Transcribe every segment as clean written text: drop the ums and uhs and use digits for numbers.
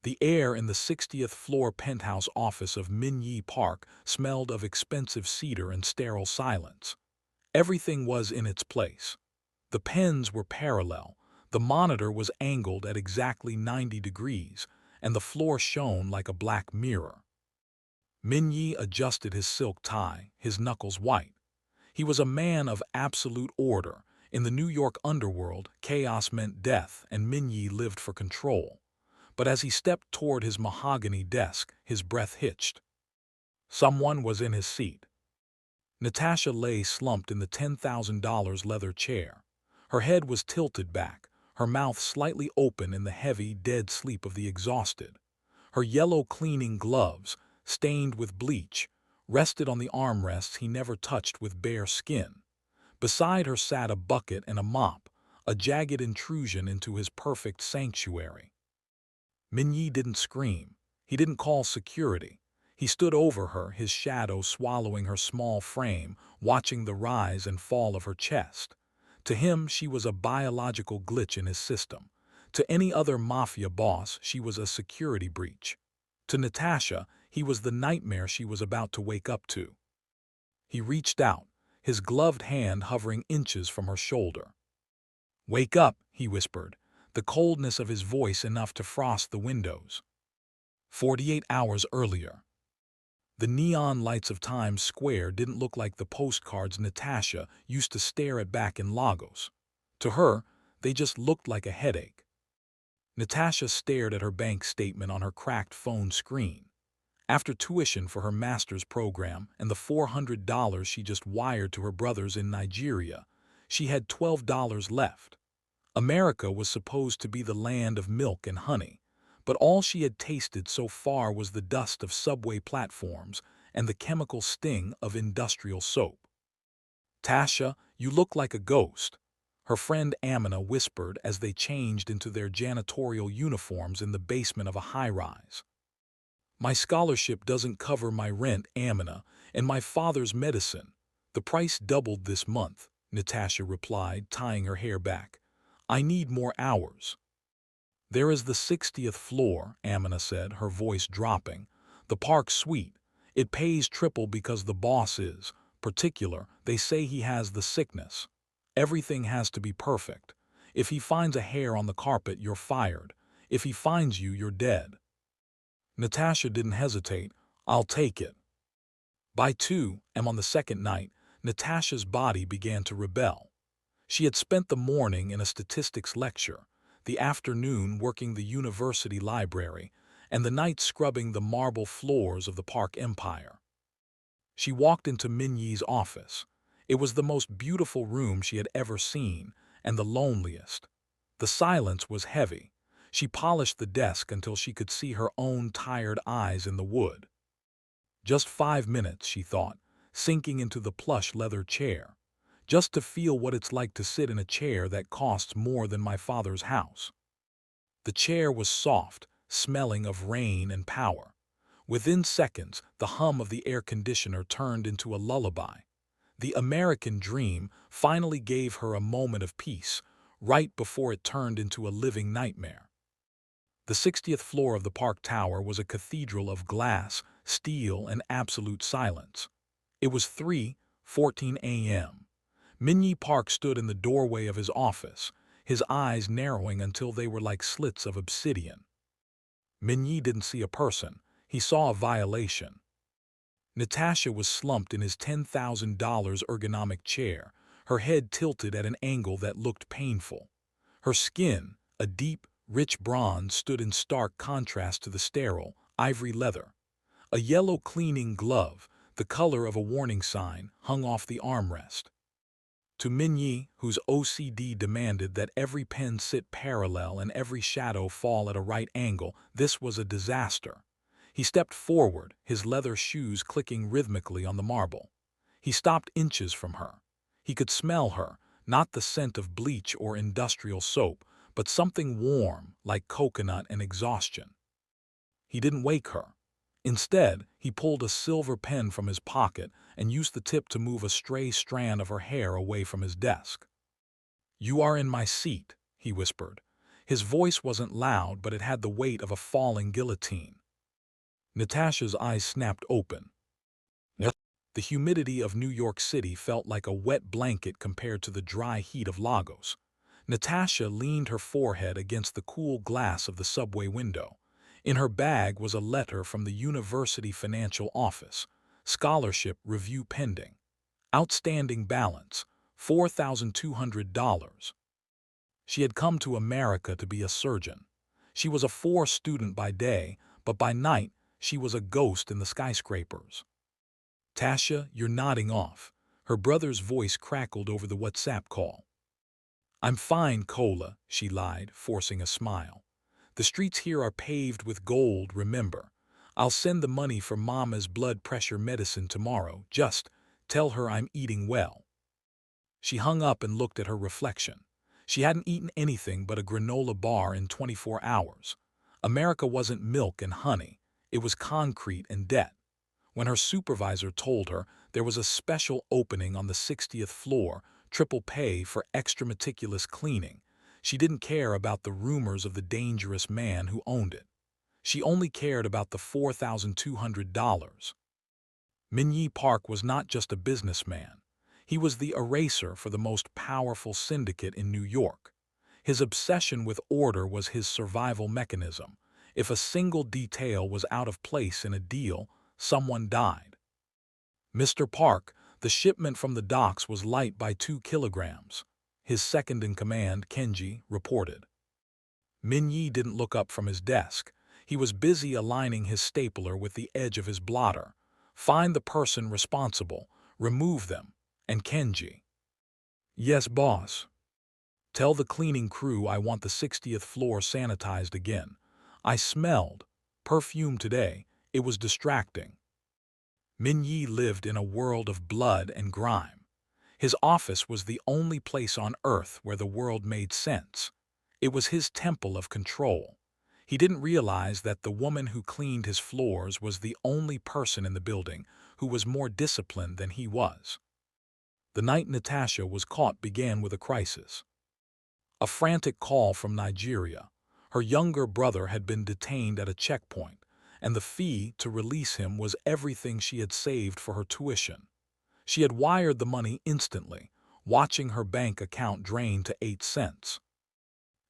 The air in the 60th floor penthouse office of Min-Jae Park smelled of expensive cedar and sterile silence. Everything was in its place. The pens were parallel, the monitor was angled at exactly 90 degrees, and the floor shone like a black mirror. Min-Jae adjusted his silk tie, his knuckles white. He was a man of absolute order. In the New York underworld, chaos meant death, and Min-Jae lived for control. But as he stepped toward his mahogany desk, his breath hitched. Someone was in his seat. Natasha lay slumped in the $10,000 leather chair. Her head was tilted back, her mouth slightly open in the heavy, dead sleep of the exhausted. Her yellow cleaning gloves, stained with bleach, rested on the armrests he never touched with bare skin. Beside her sat a bucket and a mop, a jagged intrusion into his perfect sanctuary. Min-Jae didn't scream. He didn't call security. He stood over her, his shadow swallowing her small frame, watching the rise and fall of her chest. To him, she was a biological glitch in his system. To any other Mafia boss, she was a security breach. To Natasha, he was the nightmare she was about to wake up to. He reached out, his gloved hand hovering inches from her shoulder. "Wake up," he whispered, the coldness of his voice enough to frost the windows. 48 hours earlier. The neon lights of Times Square didn't look like the postcards Natasha used to stare at back in Lagos. To her, they just looked like a headache. Natasha stared at her bank statement on her cracked phone screen. After tuition for her master's program and the $400 she just wired to her brothers in Nigeria, she had $12 left. America was supposed to be the land of milk and honey, but all she had tasted so far was the dust of subway platforms and the chemical sting of industrial soap. "Tasha, you look like a ghost," her friend Amina whispered as they changed into their janitorial uniforms in the basement of a high-rise. "My scholarship doesn't cover my rent, Amina, and my father's medicine. The price doubled this month," Natasha replied, tying her hair back. "I need more hours." "There is the 60th floor," Amina said, her voice dropping. "The Park suite. It pays triple because the boss is particular. They say he has the sickness. Everything has to be perfect. If he finds a hair on the carpet, you're fired. If he finds you, you're dead." Natasha didn't hesitate. "I'll take it." By 2 a.m. on the second night, Natasha's body began to rebel. She had spent the morning in a statistics lecture, the afternoon working the university library, and the night scrubbing the marble floors of the Park Empire. She walked into Min-Jae's office. It was the most beautiful room she had ever seen, and the loneliest. The silence was heavy. She polished the desk until she could see her own tired eyes in the wood. Just 5 minutes, she thought, sinking into the plush leather chair. Just to feel what it's like to sit in a chair that costs more than my father's house. The chair was soft, smelling of rain and power. Within seconds, the hum of the air conditioner turned into a lullaby. The American dream finally gave her a moment of peace, right before it turned into a living nightmare. The 60th floor of the Park Tower was a cathedral of glass, steel, and absolute silence. It was 3:14 a.m. Min-Jae Park stood in the doorway of his office, his eyes narrowing until they were like slits of obsidian. Min-Jae didn't see a person. He saw a violation. Natasha was slumped in his $10,000 ergonomic chair, her head tilted at an angle that looked painful. Her skin, a deep, rich bronze, stood in stark contrast to the sterile, ivory leather. A yellow cleaning glove, the color of a warning sign, hung off the armrest. To Min-Jae, whose OCD demanded that every pen sit parallel and every shadow fall at a right angle, this was a disaster. He stepped forward, his leather shoes clicking rhythmically on the marble. He stopped inches from her. He could smell her, not the scent of bleach or industrial soap, but something warm, like coconut and exhaustion. He didn't wake her. Instead, he pulled a silver pen from his pocket and used the tip to move a stray strand of her hair away from his desk. "You are in my seat," he whispered. His voice wasn't loud, but it had the weight of a falling guillotine. Natasha's eyes snapped open. Yep. The humidity of New York City felt like a wet blanket compared to the dry heat of Lagos. Natasha leaned her forehead against the cool glass of the subway window. In her bag was a letter from the University Financial Office. Scholarship review pending. Outstanding balance, $4,200. She had come to America to be a surgeon. She was a 4 student by day, but by night she was a ghost in the skyscrapers. Tasha, you're nodding off. Her brother's voice crackled over the WhatsApp call. I'm fine, Cola, she lied, forcing a smile. The streets here are paved with gold, remember. I'll send the money for Mama's blood pressure medicine tomorrow. Just tell her I'm eating well. She hung up and looked at her reflection. She hadn't eaten anything but a granola bar in 24 hours. America wasn't milk and honey. It was concrete and debt. When her supervisor told her there was a special opening on the 60th floor, triple pay for extra meticulous cleaning, she didn't care about the rumors of the dangerous man who owned it. She only cared about the $4,200. Min-Jae Park was not just a businessman. He was the eraser for the most powerful syndicate in New York. His obsession with order was his survival mechanism. If a single detail was out of place in a deal, someone died. Mr. Park, the shipment from the docks was light by 2 kilograms. His second-in-command, Kenji, reported. Min-Jae didn't look up from his desk. He was busy aligning his stapler with the edge of his blotter. Find the person responsible, remove them, and Kenji. Yes, boss. Tell the cleaning crew I want the 60th floor sanitized again. I smelled perfume today. It was distracting. Min-Jae lived in a world of blood and grime. His office was the only place on earth where the world made sense. It was his temple of control. He didn't realize that the woman who cleaned his floors was the only person in the building who was more disciplined than he was. The night Natasha was caught began with a crisis. A frantic call from Nigeria. Her younger brother had been detained at a checkpoint, and the fee to release him was everything she had saved for her tuition. She had wired the money instantly, watching her bank account drain to 8 cents.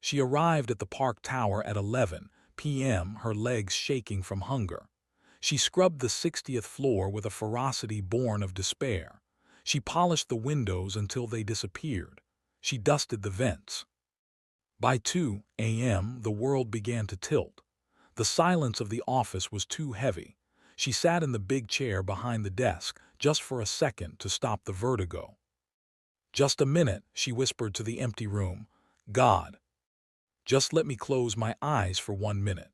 She arrived at the Park Tower at 11 p.m., her legs shaking from hunger. She scrubbed the 60th floor with a ferocity born of despair. She polished the windows until they disappeared. She dusted the vents. By 2 a.m., the world began to tilt. The silence of the office was too heavy. She sat in the big chair behind the desk just for a second to stop the vertigo. Just a minute, she whispered to the empty room. God, just let me close my eyes for 1 minute.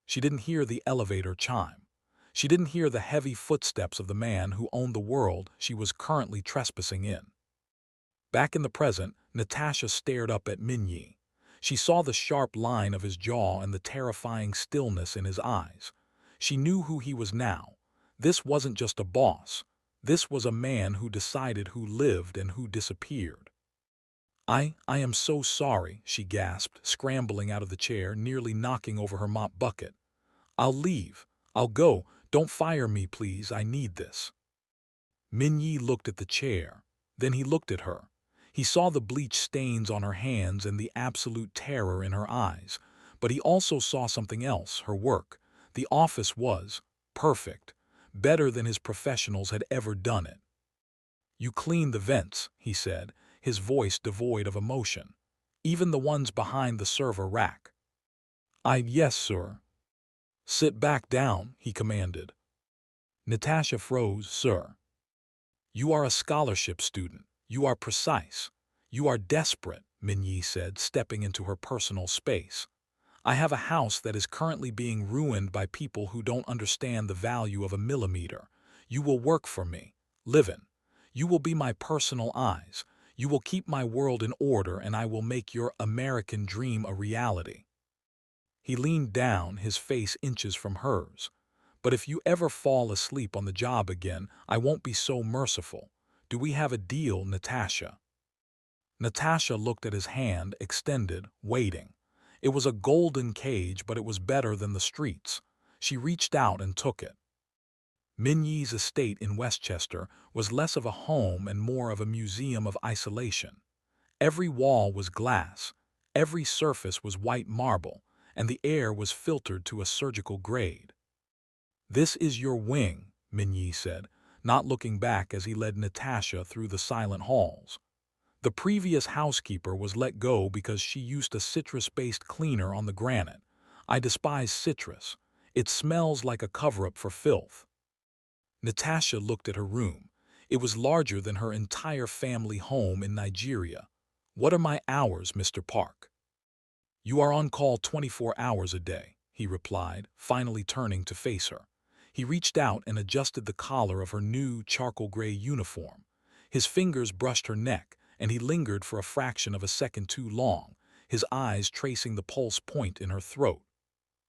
She didn't hear the elevator chime. She didn't hear the heavy footsteps of the man who owned the world she was currently trespassing in. Back in the present, Natasha stared up at Min-Jae. She saw the sharp line of his jaw and the terrifying stillness in his eyes. She knew who he was now. This wasn't just a boss. This was a man who decided who lived and who disappeared. I am so sorry, she gasped, scrambling out of the chair, nearly knocking over her mop bucket. I'll leave. I'll go. Don't fire me, please. I need this. Min-Jae looked at the chair. Then he looked at her. He saw the bleach stains on her hands and the absolute terror in her eyes. But he also saw something else, her work. The office was perfect, better than his professionals had ever done it. You cleaned the vents, he said, his voice devoid of emotion. Even the ones behind the server rack. Yes, sir. Sit back down, he commanded. Natasha froze, sir. You are a scholarship student. You are precise. You are desperate, Min-Jae said, stepping into her personal space. I have a house that is currently being ruined by people who don't understand the value of a millimeter. You will work for me. Live in. You will be my personal eyes. You will keep my world in order, and I will make your American dream a reality. He leaned down, his face inches from hers. But if you ever fall asleep on the job again, I won't be so merciful. Do we have a deal, Natasha? Natasha looked at his hand, extended, waiting. It was a golden cage, but it was better than the streets. She reached out and took it. Min-Ye's estate in Westchester was less of a home and more of a museum of isolation. Every wall was glass, every surface was white marble, and the air was filtered to a surgical grade. "This is your wing," Min-Ye said, not looking back as he led Natasha through the silent halls. The previous housekeeper was let go because she used a citrus-based cleaner on the granite. I despise citrus. It smells like a cover-up for filth. Natasha looked at her room. It was larger than her entire family home in Nigeria. "What are my hours, Mr. Park?" "You are on call 24 hours a day," he replied, finally turning to face her. He reached out and adjusted the collar of her new charcoal gray uniform. His fingers brushed her neck, and he lingered for a fraction of a second too long, his eyes tracing the pulse point in her throat.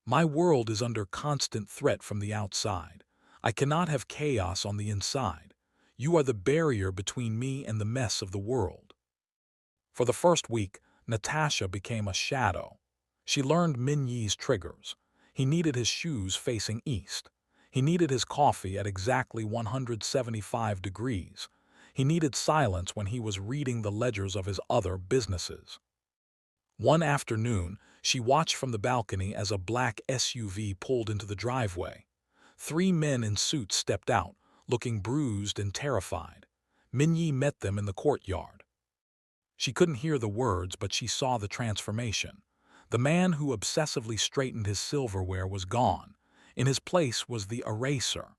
"My world is under constant threat from the outside. I cannot have chaos on the inside. You are the barrier between me and the mess of the world." For the first week, Natasha became a shadow. She learned Min-Ye's triggers. He needed his shoes facing east. He needed his coffee at exactly 175 degrees. He needed silence when he was reading the ledgers of his other businesses. One afternoon, she watched from the balcony as a black SUV pulled into the driveway. 3 men in suits stepped out, looking bruised and terrified. Min-Ye met them in the courtyard. She couldn't hear the words, but she saw the transformation. The man who obsessively straightened his silverware was gone. In his place was the eraser.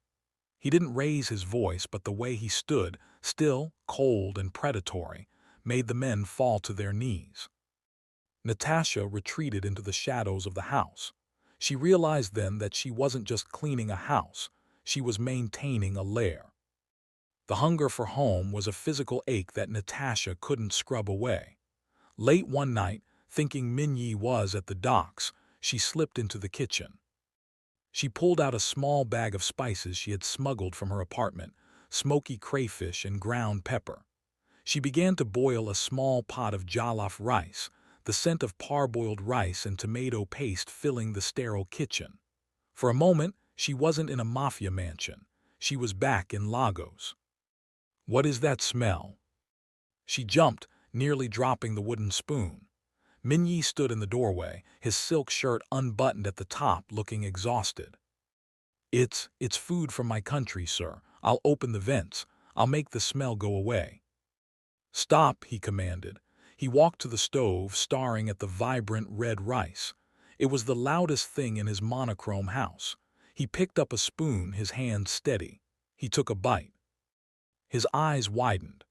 He didn't raise his voice, but the way he stood, still, cold and predatory, made the men fall to their knees. Natasha retreated into the shadows of the house. She realized then that she wasn't just cleaning a house, she was maintaining a lair. The hunger for home was a physical ache that Natasha couldn't scrub away. Late one night, thinking Min-Ye was at the docks, she slipped into the kitchen. She pulled out a small bag of spices she had smuggled from her apartment, smoky crayfish and ground pepper. She began to boil a small pot of jollof rice, the scent of parboiled rice and tomato paste filling the sterile kitchen. For a moment, she wasn't in a Mafia mansion. She was back in Lagos. "What is that smell?" She jumped, nearly dropping the wooden spoon. Min-Ye stood in the doorway, his silk shirt unbuttoned at the top, looking exhausted. It's food from my country, sir. I'll open the vents. I'll make the smell go away." "Stop," he commanded. He walked to the stove, staring at the vibrant red rice. It was the loudest thing in his monochrome house. He picked up a spoon, his hand steady. He took a bite. His eyes widened.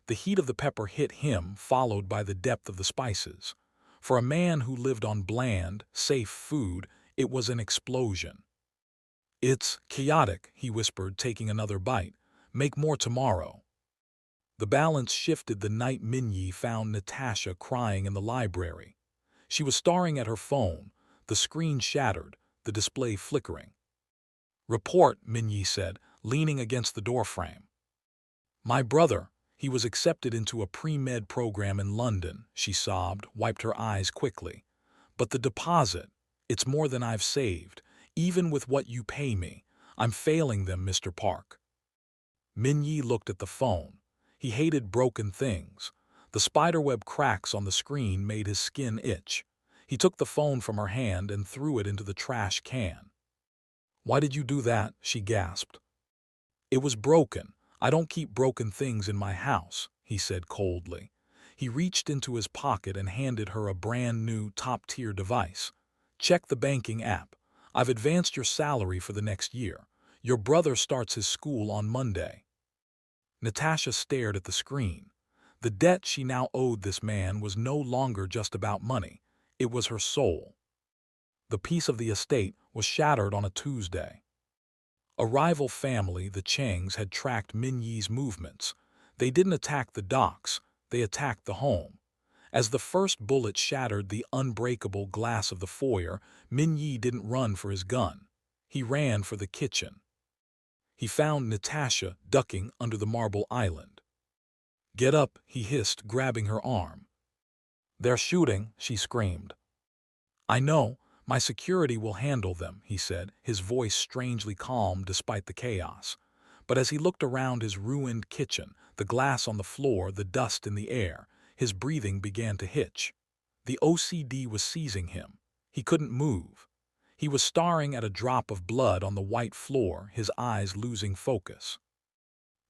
The heat of the pepper hit him, followed by the depth of the spices. For a man who lived on bland, safe food, it was an explosion. "It's chaotic," he whispered, taking another bite. "Make more tomorrow." The balance shifted the night Min-Ye found Natasha crying in the library. She was staring at her phone, the screen shattered, the display flickering. "Report," Min-Ye said, leaning against the doorframe. "My brother, he was accepted into a pre-med program in London," she sobbed, wiped her eyes quickly. "But the deposit, it's more than I've saved. Even with what you pay me, I'm failing them, Mr. Park." Min-Ye looked at the phone. He hated broken things. The spiderweb cracks on the screen made his skin itch. He took the phone from her hand and threw it into the trash can. "Why did you do that?" she gasped. "It was broken. I don't keep broken things in my house," he said coldly. He reached into his pocket and handed her a brand new top-tier device. "Check the banking app. I've advanced your salary for the next year. Your brother starts his school on Monday." Natasha stared at the screen. The debt she now owed this man was no longer just about money. It was her soul. The peace of the estate was shattered on a Tuesday. A rival family, the Changs, had tracked Min-Ye's movements. They didn't attack the docks, they attacked the home. As the first bullet shattered the unbreakable glass of the foyer, Min-Ye didn't run for his gun. He ran for the kitchen. He found Natasha ducking under the marble island. "Get up," he hissed, grabbing her arm. "They're shooting," she screamed. "I know. My security will handle them," he said, his voice strangely calm despite the chaos. But as he looked around his ruined kitchen, the glass on the floor, the dust in the air, his breathing began to hitch. The OCD was seizing him. He couldn't move. He was staring at a drop of blood on the white floor, his eyes losing focus.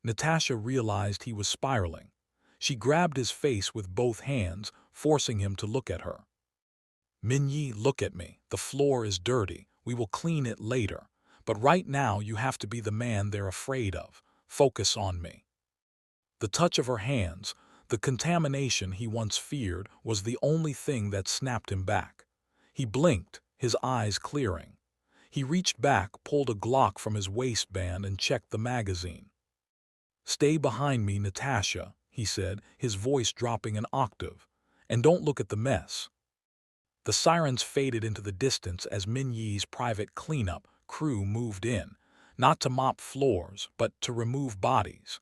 Natasha realized he was spiraling. She grabbed his face with both hands, forcing him to look at her. "Min-Jae, look at me. The floor is dirty. We will clean it later. But right now you have to be the man they're afraid of. Focus on me." The touch of her hands, the contamination he once feared, was the only thing that snapped him back. He blinked, his eyes clearing. He reached back, pulled a Glock from his waistband and checked the magazine. "Stay behind me, Natasha," he said, his voice dropping an octave. "And don't look at the mess." The sirens faded into the distance as Min-Jae's private cleanup crew moved in, not to mop floors, but to remove bodies.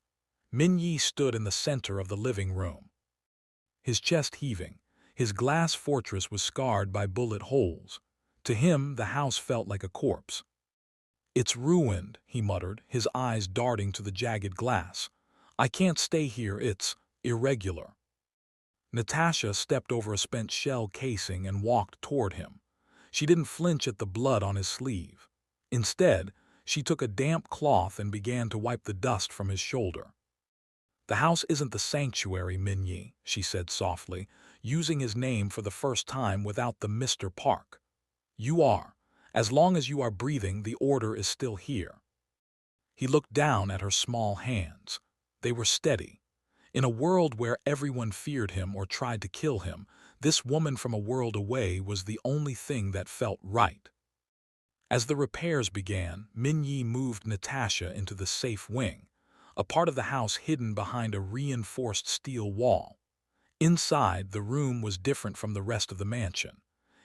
Min-Jae stood in the center of the living room, his chest heaving. His glass fortress was scarred by bullet holes. To him, the house felt like a corpse. "It's ruined," he muttered, his eyes darting to the jagged glass. "I can't stay here, it's irregular." Natasha stepped over a spent shell casing and walked toward him. She didn't flinch at the blood on his sleeve. Instead, she took a damp cloth and began to wipe the dust from his shoulder. "The house isn't the sanctuary, Min-Jae," she said softly, using his name for the first time without the Mr. Park. "You are. As long as you are breathing, the order is still here." He looked down at her small hands. They were steady. In a world where everyone feared him or tried to kill him, this woman from a world away was the only thing that felt right. As the repairs began, Min-Jae moved Natasha into the safe wing, a part of the house hidden behind a reinforced steel wall. Inside, the room was different from the rest of the mansion.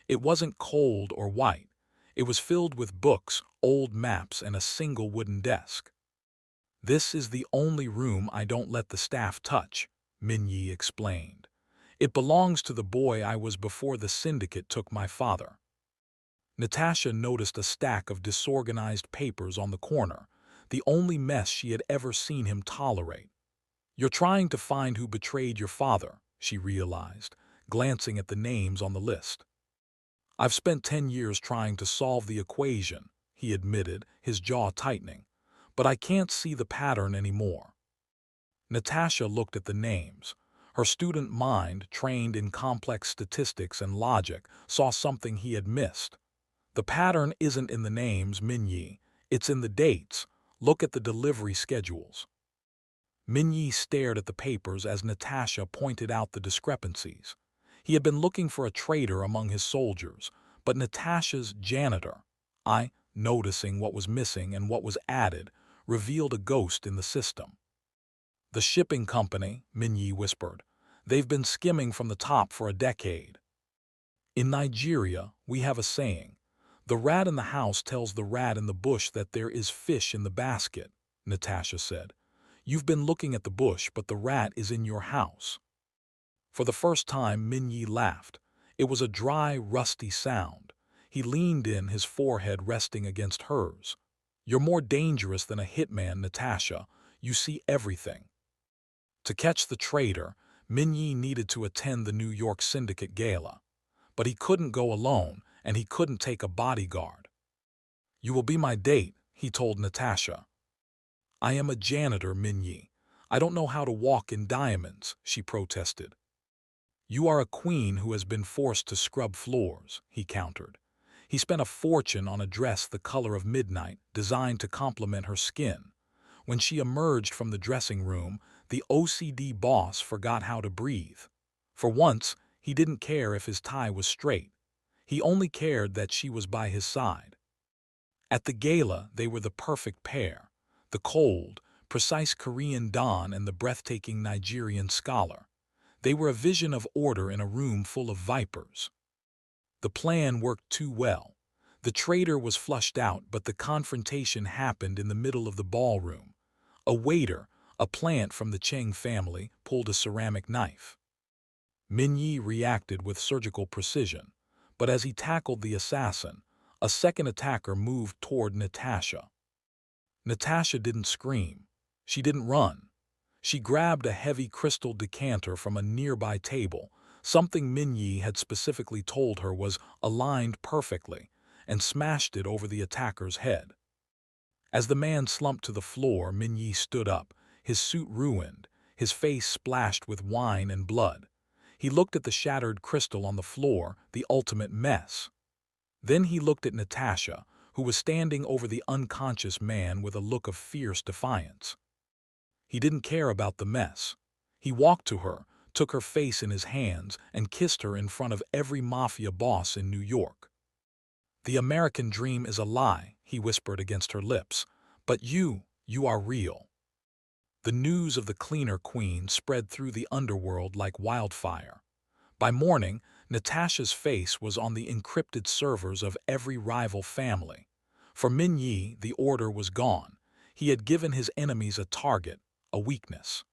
It wasn't cold or white. It was filled with books, old maps, and a single wooden desk. "This is the only room I don't let the staff touch," Min-Jae explained. "It belongs to the boy I was before the syndicate took my father." Natasha noticed a stack of disorganized papers on the corner, the only mess she had ever seen him tolerate. "You're trying to find who betrayed your father," she realized, glancing at the names on the list. "I've spent 10 years trying to solve the equation," he admitted, his jaw tightening. "But I can't see the pattern anymore." Natasha looked at the names. Her student mind, trained in complex statistics and logic, saw something he had missed. "The pattern isn't in the names, Min-Jae. It's in the dates. Look at the delivery schedules." Min-Jae stared at the papers as Natasha pointed out the discrepancies. He had been looking for a traitor among his soldiers, but Natasha's janitor, noticing what was missing and what was added, revealed a ghost in the system. "The shipping company," Min-Jae whispered. "They've been skimming from the top for a decade." "In Nigeria, we have a saying. The rat in the house tells the rat in the bush that there is fish in the basket," Natasha said. "You've been looking at the bush, but the rat is in your house." For the first time, Min-Jae laughed. It was a dry, rusty sound. He leaned in, his forehead resting against hers. "You're more dangerous than a hitman, Natasha. You see everything." To catch the traitor, Min-Jae needed to attend the New York Syndicate Gala. But he couldn't go alone, and he couldn't take a bodyguard. "You will be my date," he told Natasha. "I am a janitor, Min-Jae. I don't know how to walk in diamonds," she protested. "You are a queen who has been forced to scrub floors," he countered. He spent a fortune on a dress the color of midnight, designed to complement her skin. When she emerged from the dressing room, the OCD boss forgot how to breathe. For once, he didn't care if his tie was straight. He only cared that she was by his side. At the gala, they were the perfect pair. The cold, precise Korean don and the breathtaking Nigerian scholar. They were a vision of order in a room full of vipers. The plan worked too well. The traitor was flushed out, but the confrontation happened in the middle of the ballroom. A waiter, a plant from the Cheng family, pulled a ceramic knife. Min-Jae reacted with surgical precision. But as he tackled the assassin, a second attacker moved toward Natasha. Natasha didn't scream. She didn't run. She grabbed a heavy crystal decanter from a nearby table, something Min-Jae had specifically told her was aligned perfectly, and smashed it over the attacker's head. As the man slumped to the floor, Min-Jae stood up, his suit ruined, his face splashed with wine and blood. He looked at the shattered crystal on the floor, the ultimate mess. Then he looked at Natasha, who was standing over the unconscious man with a look of fierce defiance. He didn't care about the mess. He walked to her, took her face in his hands, and kissed her in front of every mafia boss in New York. "The American dream is a lie," he whispered against her lips. "But you are real." The news of the cleaner queen spread through the underworld like wildfire. By morning, Natasha's face was on the encrypted servers of every rival family. For Min-Jae, the order was gone. He had given his enemies a target, a weakness.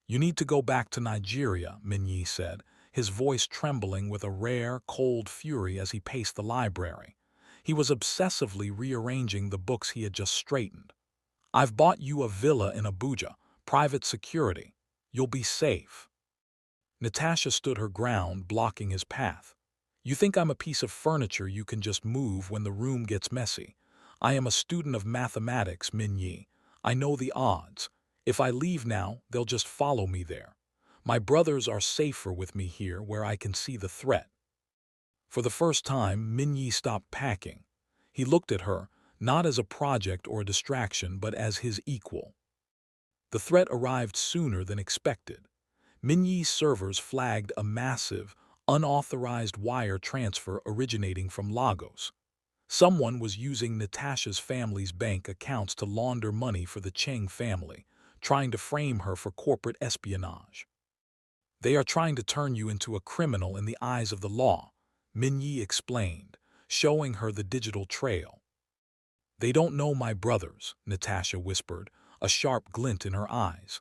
"You need to go back to Nigeria," Min-Jae said, his voice trembling with a rare, cold fury as he paced the library. He was obsessively rearranging the books he had just straightened. "I've bought you a villa in Abuja, private security. You'll be safe." Natasha stood her ground, blocking his path. "You think I'm a piece of furniture you can just move when the room gets messy. I am a student of mathematics, Min-Jae. I know the odds. If I leave now, they'll just follow me there. My brothers are safer with me here where I can see the threat." For the first time, Min-Jae stopped packing. He looked at her, not as a project or a distraction, but as his equal. The threat arrived sooner than expected. Min-Jae's servers flagged a massive, unauthorized wire transfer originating from Lagos. Someone was using Natasha's family's bank accounts to launder money for the Cheng family, trying to frame her for corporate espionage. "They are trying to turn you into a criminal in the eyes of the law," Min-Jae explained, showing her the digital trail. "They don't know my brothers," Natasha whispered, a sharp glint in her eyes.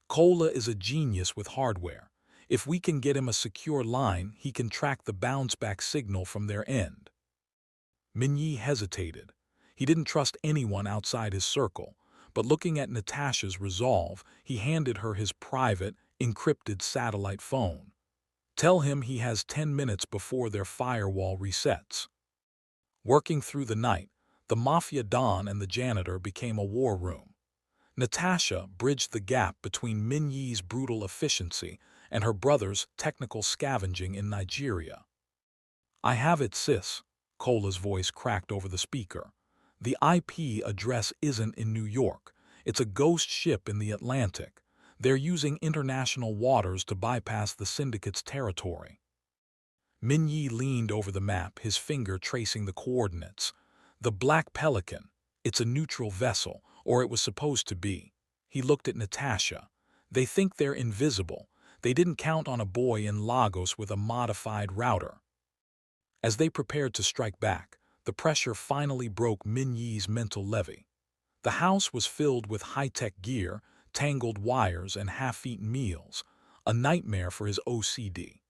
"Kola is a genius with hardware. If we can get him a secure line, he can track the bounce-back signal from their end." Min-Jae hesitated. He didn't trust anyone outside his circle, but looking at Natasha's resolve, he handed her his private, encrypted satellite phone. "Tell him he has 10 minutes before their firewall resets." Working through the night, the Mafia Don and the Janitor became a war room. Natasha bridged the gap between Min-Jae's brutal efficiency and her brother's technical scavenging in Nigeria. "I have it, sis," Cola's voice cracked over the speaker. "The IP address isn't in New York. It's a ghost ship in the Atlantic. They're using international waters to bypass the syndicate's territory." Min-Jae leaned over the map, his finger tracing the coordinates. "The Black Pelican. It's a neutral vessel, or it was supposed to be." He looked at Natasha. "They think they're invisible. They didn't count on a boy in Lagos with a modified router." As they prepared to strike back, the pressure finally broke Min-Jae's mental levee. The house was filled with high-tech gear, tangled wires, and half-eaten meals, a nightmare for his OCD.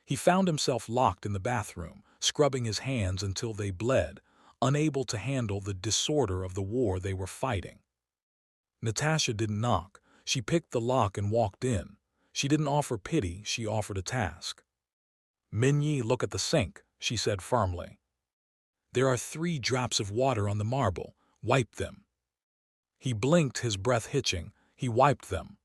He found himself locked in the bathroom, scrubbing his hands until they bled, unable to handle the disorder of the war they were fighting. Natasha didn't knock. She picked the lock and walked in. She didn't offer pity, she offered a task. "Min-Jae, look at the sink," she said firmly. "There are 3 drops of water on the marble. Wipe them." He blinked, his breath hitching. He wiped them.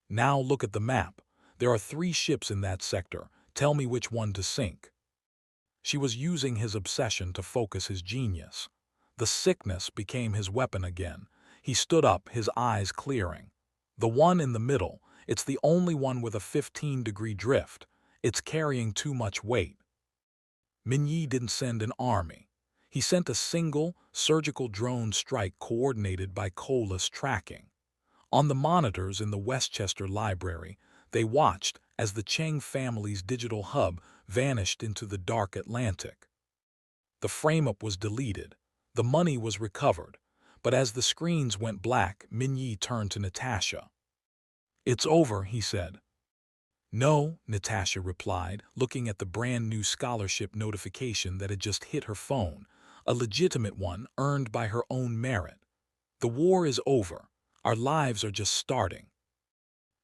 "Now look at the map. There are 3 ships in that sector. Tell me which one to sink." She was using his obsession to focus his genius. The sickness became his weapon again. He stood up, his eyes clearing. "The one in the middle. It's the only one with a 15-degree drift. It's carrying too much weight." Min-Jae didn't send an army. He sent a single, surgical drone strike coordinated by Cola's tracking. On the monitors in the Westchester Library, they watched as the Cheng family's digital hub vanished into the dark Atlantic. The frame-up was deleted. The money was recovered. But as the screens went black, Min-Jae turned to Natasha. "It's over," he said. No, Natasha replied, looking at the brand-new scholarship notification that had just hit her phone, a legitimate one earned by her own merit. The war is over. Our lives are just starting.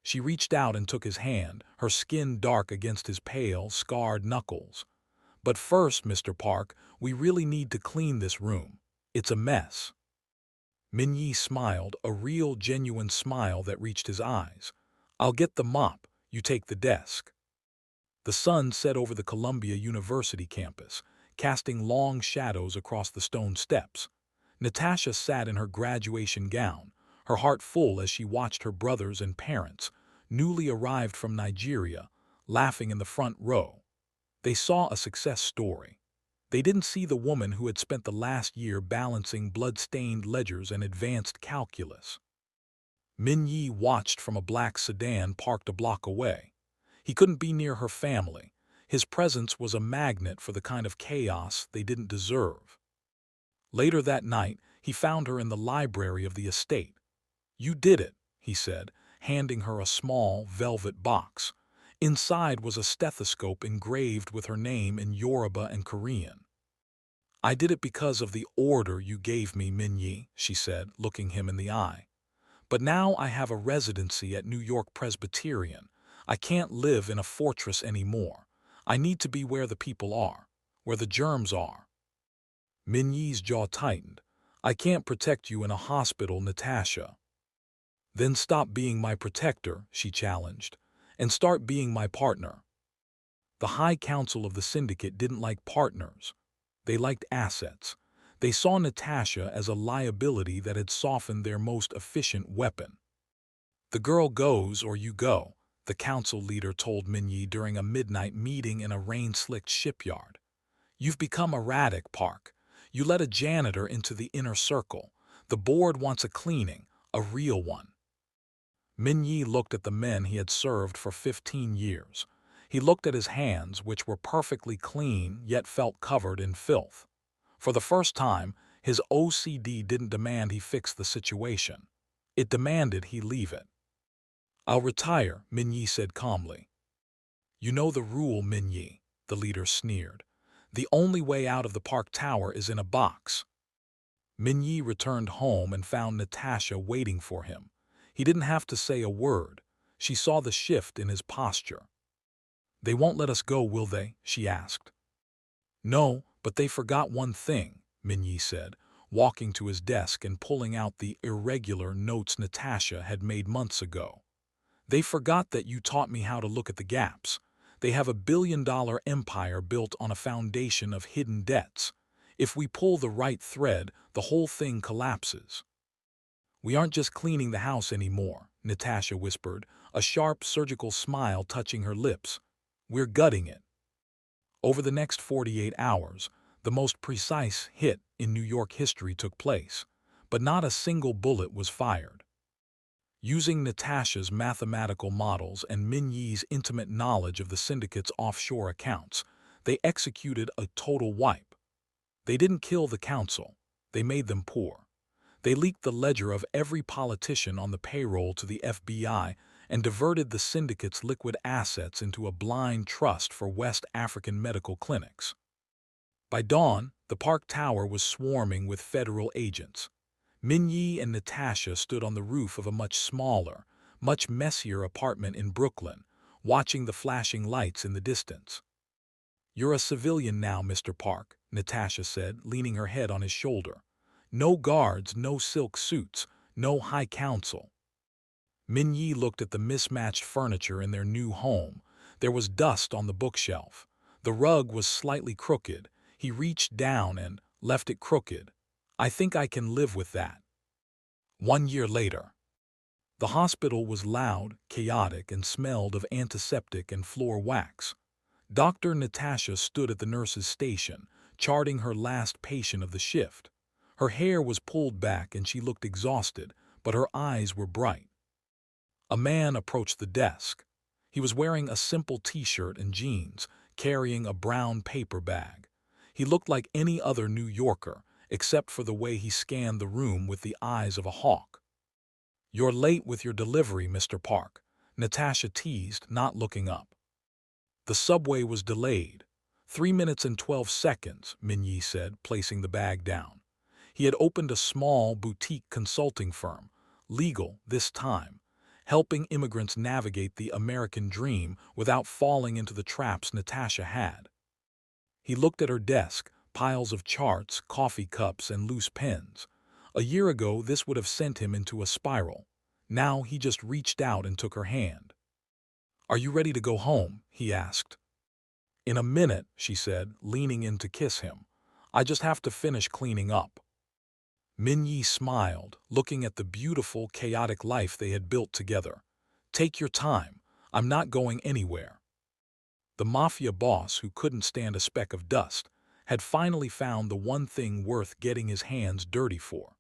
She reached out and took his hand, her skin dark against his pale, scarred knuckles. But first, Mr. Park, we really need to clean this room. It's a mess. Min-Jae smiled, a real, genuine smile that reached his eyes. I'll get the mop, you take the desk. The sun set over the Columbia University campus, casting long shadows across the stone steps. Natasha sat in her graduation gown, her heart full as she watched her brothers and parents, newly arrived from Nigeria, laughing in the front row. They saw a success story. They didn't see the woman who had spent the last year balancing blood-stained ledgers and advanced calculus. Min-Jae watched from a black sedan parked a block away. He couldn't be near her family. His presence was a magnet for the kind of chaos they didn't deserve. Later that night, he found her in the library of the estate. "You did it," he said, handing her a small, velvet box. Inside was a stethoscope engraved with her name in Yoruba and Korean. "I did it because of the order you gave me, Min-Jae," she said, looking him in the eye. "But now I have a residency at New York Presbyterian. I can't live in a fortress anymore. I need to be where the people are, where the germs are." Min-Jae's jaw tightened. "I can't protect you in a hospital, Natasha." "Then stop being my protector," she challenged, "and start being my partner." The High Council of the Syndicate didn't like partners. They liked assets. They saw Natasha as a liability that had softened their most efficient weapon. "The girl goes or you go," the council leader told Min-Jae during a midnight meeting in a rain-slicked shipyard. "You've become erratic, Park. You let a janitor into the inner circle. The board wants a cleaning, a real one." Min-Jae looked at the men he had served for 15 years. He looked at his hands, which were perfectly clean yet felt covered in filth. For the first time, his OCD didn't demand he fix the situation. It demanded he leave it. "I'll retire," Min-Jae said calmly. "You know the rule, Min-Jae," the leader sneered. "The only way out of the Park Tower is in a box." Min-Jae returned home and found Natasha waiting for him. He didn't have to say a word. She saw the shift in his posture. "They won't let us go, will they?" she asked. "No, but they forgot one thing," Min-Jae said, walking to his desk and pulling out the irregular notes Natasha had made months ago. "They forgot that you taught me how to look at the gaps. They have a billion-dollar empire built on a foundation of hidden debts. If we pull the right thread, the whole thing collapses." "We aren't just cleaning the house anymore," Natasha whispered, a sharp surgical smile touching her lips. "We're gutting it." Over the next 48 hours, the most precise hit in New York history took place, but not a single bullet was fired. Using Natasha's mathematical models and Min-Jae's intimate knowledge of the syndicate's offshore accounts, they executed a total wipe. They didn't kill the council. They made them poor. They leaked the ledger of every politician on the payroll to the FBI and diverted the syndicate's liquid assets into a blind trust for West African medical clinics. By dawn, the Park Tower was swarming with federal agents. Min-Jae and Natasha stood on the roof of a much smaller, much messier apartment in Brooklyn, watching the flashing lights in the distance. "You're a civilian now, Mr. Park," Natasha said, leaning her head on his shoulder. "No guards, no silk suits, no high council." Min-Jae looked at the mismatched furniture in their new home. There was dust on the bookshelf. The rug was slightly crooked. He reached down and left it crooked. "I think I can live with that." 1 year later. The hospital was loud, chaotic, and smelled of antiseptic and floor wax. Dr. Natasha stood at the nurse's station, charting her last patient of the shift. Her hair was pulled back and she looked exhausted, but her eyes were bright. A man approached the desk. He was wearing a simple t-shirt and jeans, carrying a brown paper bag. He looked like any other New Yorker, except for the way he scanned the room with the eyes of a hawk. "You're late with your delivery, Mr. Park." Natasha teased, not looking up. The subway was delayed. 3 minutes and 12 seconds, Min-Jae said, placing the bag down. He had opened a small boutique consulting firm, legal this time, helping immigrants navigate the American dream without falling into the traps Natasha had. He looked at her desk, piles of charts, coffee cups, and loose pens. A year ago, this would have sent him into a spiral. Now he just reached out and took her hand. "Are you ready to go home?" he asked. "In a minute," she said, leaning in to kiss him. "I just have to finish cleaning up." Min-Jae smiled, looking at the beautiful, chaotic life they had built together. "Take your time. I'm not going anywhere." The Mafia boss, who couldn't stand a speck of dust, had finally found the one thing worth getting his hands dirty for.